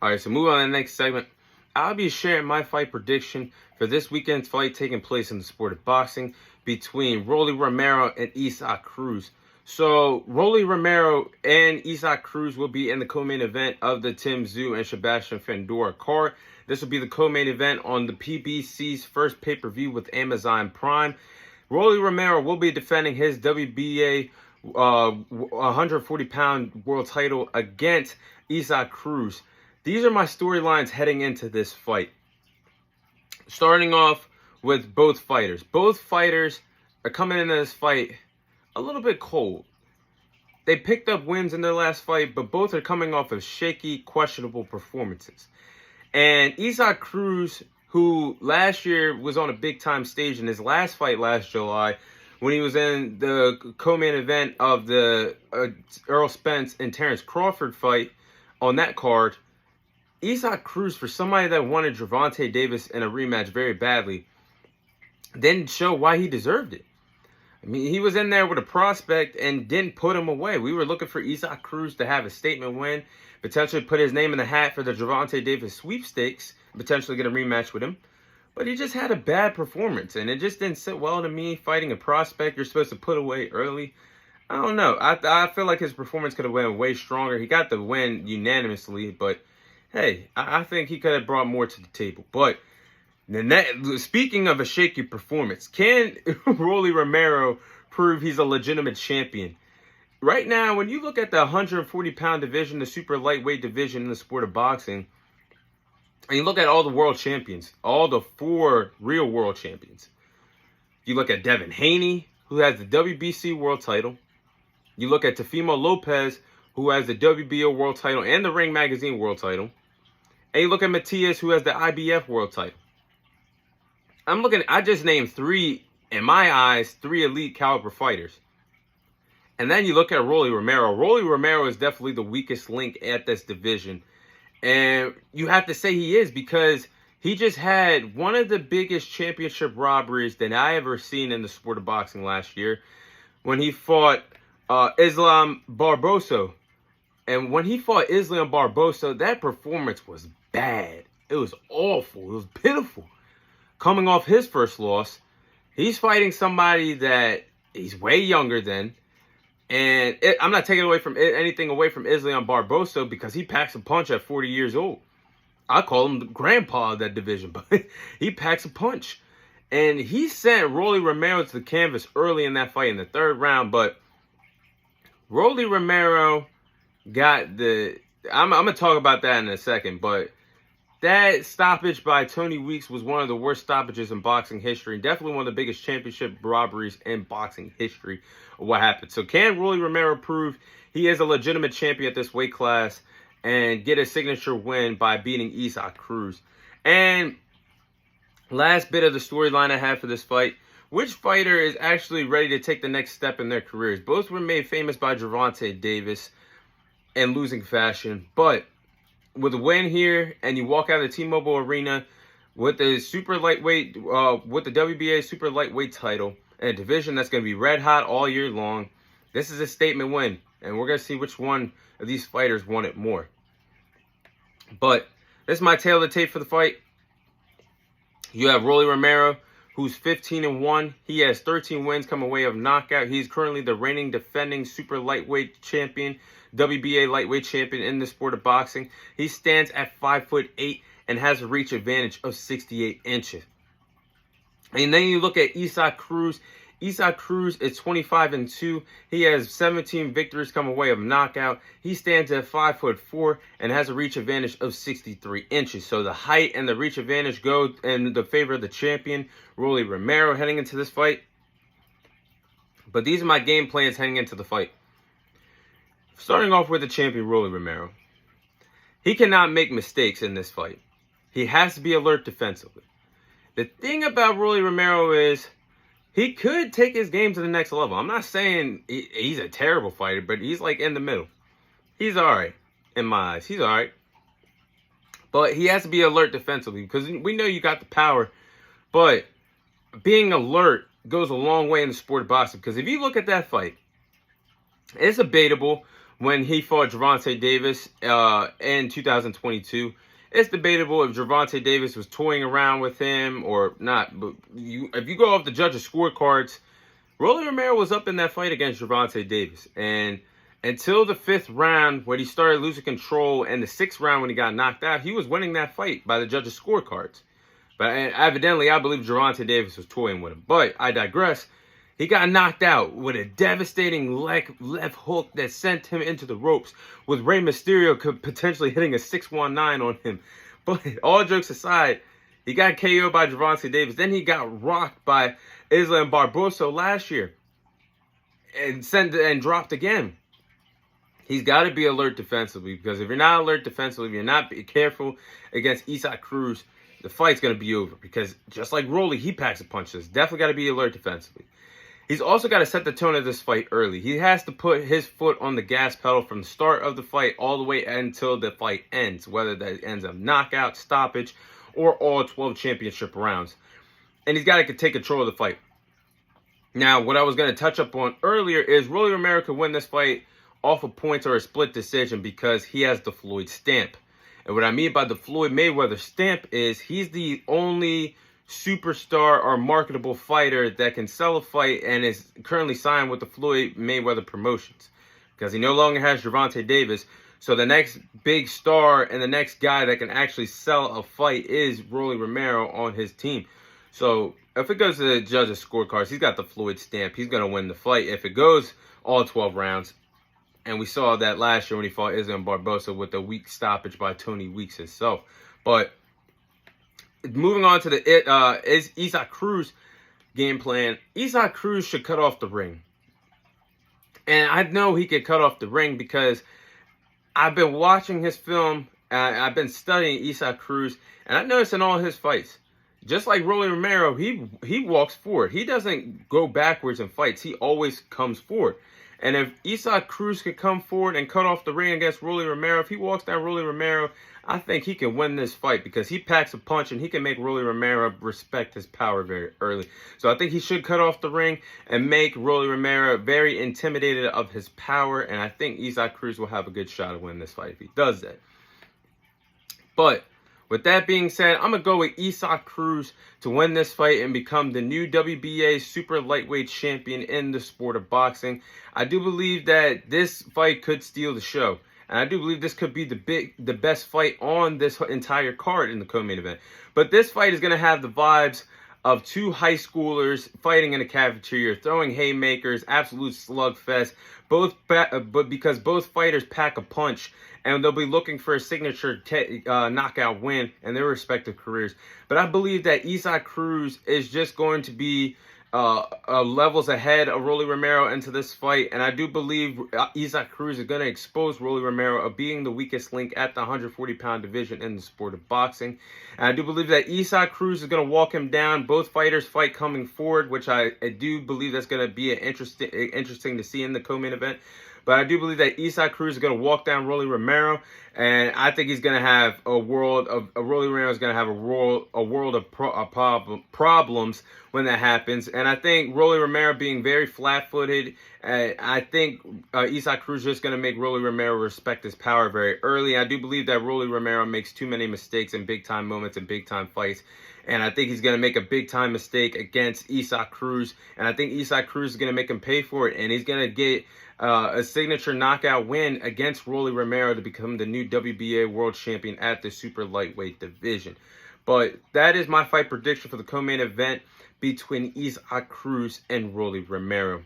All right, so move on to the next segment. I'll be sharing my fight prediction for this weekend's fight taking place in the sport of boxing between Rolly Romero and Isaac Cruz. So, Rolly Romero and Isaac Cruz will be in the co-main event of the Tim Tszyu and Sebastian Fundora card. This will be the co-main event on the PBC's first pay-per-view with Amazon Prime. Rolly Romero will be defending his WBA 140-pound world title against Isaac Cruz. These are my storylines heading into this fight. Starting off with both fighters. Both fighters are coming into this fight a little bit cold. They picked up wins in their last fight, but both are coming off of shaky, questionable performances. And Isaac Cruz, who last year was on a big-time stage in his last fight last July, when he was in the co-main event of the Errol Spence and Terrence Crawford fight on that card, Isaac Cruz, for somebody that wanted Gervonta Davis in a rematch very badly, didn't show why he deserved it. I mean, he was in there with a prospect and didn't put him away. We were looking for Isaac Cruz to have a statement win, potentially put his name in the hat for the Gervonta Davis sweepstakes, potentially get a rematch with him. But he just had a bad performance, and it just didn't sit well to me. Fighting a prospect you're supposed to put away early, I don't know. I feel like his performance could have been way stronger. He got the win unanimously, but hey, I think he could have brought more to the table. But speaking of a shaky performance, can Rolly Romero prove he's a legitimate champion? Right now, when you look at the 140-pound division, the super lightweight division in the sport of boxing, and you look at all the world champions, all the 4 real world champions. You look at Devin Haney, who has the WBC world title. You look at Teofimo Lopez, who has the WBO world title and the Ring Magazine world title. And you look at Matias, who has the IBF world title. I just named 3, in my eyes, 3 elite caliber fighters. And then you look at Rolly Romero. Rolly Romero is definitely the weakest link at this division. And you have to say he is, because he just had one of the biggest championship robberies that I ever seen in the sport of boxing last year, when he fought Islam Barbosa. And when he fought Islam Barbosa, that performance was bad. It was awful. It was pitiful. Coming off his first loss, he's fighting somebody that he's way younger than. And I'm not taking anything away from Islam Barbosa, because he packs a punch at 40 years old. I call him the grandpa of that division, but he packs a punch. And he sent Rolly Romero to the canvas early in that fight in the 3rd round. But Rolly Romero got the... I'm going to talk about that in a second, but that stoppage by Tony Weeks was one of the worst stoppages in boxing history. Definitely one of the biggest championship robberies in boxing history of what happened. So can Rolly Romero prove he is a legitimate champion at this weight class and get a signature win by beating Isaac Cruz? And last bit of the storyline I have for this fight: which fighter is actually ready to take the next step in their careers? Both were made famous by Gervonta Davis in losing fashion, but with a win here, and you walk out of the T-Mobile Arena with the super lightweight, with the WBA super lightweight title, and a division that's going to be red hot all year long, this is a statement win, and we're going to see which one of these fighters won it more. But this is my tail of the tape for the fight. You have Rolly Romero, who's 15-1. He has 13 wins coming away of knockout. He's currently the reigning defending super lightweight champion, WBA lightweight champion in the sport of boxing. He stands at 5'8" and has a reach advantage of 68 inches. And then you look at Isaac Cruz. Isaac Cruz is 25-2. He has 17 victories coming away of knockout. He stands at 5'4" and has a reach advantage of 63 inches. So the height and the reach advantage go in the favor of the champion, Rolly Romero, heading into this fight. But these are my game plans heading into the fight. Starting off with the champion, Rolly Romero. He cannot make mistakes in this fight. He has to be alert defensively. The thing about Rolly Romero is he could take his game to the next level. I'm not saying he's a terrible fighter, but he's like in the middle. He's all right in my eyes. He's all right. But he has to be alert defensively, because we know you got the power. But being alert goes a long way in the sport of boxing. Because if you look at that fight, it's debatable when he fought Gervonta Davis in 2022. It's debatable if Gervonta Davis was toying around with him or not. But if you go off the judges' scorecards, Rolly Romero was up in that fight against Gervonta Davis. And until the 5th round, when he started losing control, and the 6th round when he got knocked out, he was winning that fight by the judges' scorecards. But evidently, I believe Gervonta Davis was toying with him. But I digress. He got knocked out with a devastating left hook that sent him into the ropes, with Rey Mysterio potentially hitting a 619 on him. But all jokes aside, he got KO'd by Gervonta Davis. Then he got rocked by Islam Barbosa last year and dropped again. He's got to be alert defensively, because if you're not alert defensively, if you're not careful against Isaac Cruz, the fight's going to be over. Because just like Rolly, he packs a punch. So it's definitely got to be alert defensively. He's also got to set the tone of this fight early. He has to put his foot on the gas pedal from the start of the fight all the way until the fight ends, whether that ends up knockout, stoppage, or all 12 championship rounds. And he's got to take control of the fight. Now, what I was going to touch up on earlier is Rolly Romero could win this fight off of points or a split decision because he has the Floyd stamp. And what I mean by the Floyd Mayweather stamp is he's the only superstar or marketable fighter that can sell a fight and is currently signed with the Floyd Mayweather promotions, because he no longer has Gervonta Davis. So the next big star and the next guy that can actually sell a fight is Rolly Romero on his team. So if it goes to the judges' scorecards, he's got the Floyd stamp. He's going to win the fight if it goes all 12 rounds. And we saw that last year when he fought Islam Barbosa with a weak stoppage by Tony Weeks himself. But moving on to the Isaac Cruz game plan. Isaac Cruz should cut off the ring. And I know he could cut off the ring because I've been watching his film. I've been studying Isaac Cruz. And I noticed in all his fights, just like Rolly Romero, he walks forward. He doesn't go backwards in fights. He always comes forward. And if Isaac Cruz could come forward and cut off the ring against Rolly Romero, if he walks down Rolly Romero, I think he can win this fight because he packs a punch and he can make Rolly Romero respect his power very early. So I think he should cut off the ring and make Rolly Romero very intimidated of his power. And I think Isaac Cruz will have a good shot at winning this fight if he does that. But with that being said, I'm going to go with Isaac Cruz to win this fight and become the new WBA super lightweight champion in the sport of boxing. I do believe that this fight could steal the show. And I do believe this could be the best fight on this entire card in the co-main event. But this fight is going to have the vibes of two high schoolers fighting in a cafeteria, throwing haymakers, absolute slugfest. But because both fighters pack a punch, and they'll be looking for a signature knockout win in their respective careers. But I believe that Isaac Cruz is just going to be levels ahead of Rolly Romero into this fight. And I do believe Isaac Cruz is going to expose Rolly Romero of being the weakest link at the 140-pound division in the sport of boxing. And I do believe that Isaac Cruz is going to walk him down. Both fighters fight coming forward, which I do believe that's going to be interesting to see in the co-main event. But I do believe that Isaac Cruz is going to walk down Rolly Romero, and I think he's going to have Rolly Romero is going to have a world of problems when that happens. And I think Rolly Romero being very flat-footed, I think Isaac Cruz is just going to make Rolly Romero respect his power very early. I do believe that Rolly Romero makes too many mistakes in big-time moments and big-time fights. And I think he's going to make a big-time mistake against Isaac Cruz. And I think Isaac Cruz is going to make him pay for it. And he's going to get a signature knockout win against Rolly Romero to become the new WBA world champion at the super lightweight division. But that is my fight prediction for the co-main event between Isaac Cruz and Rolly Romero.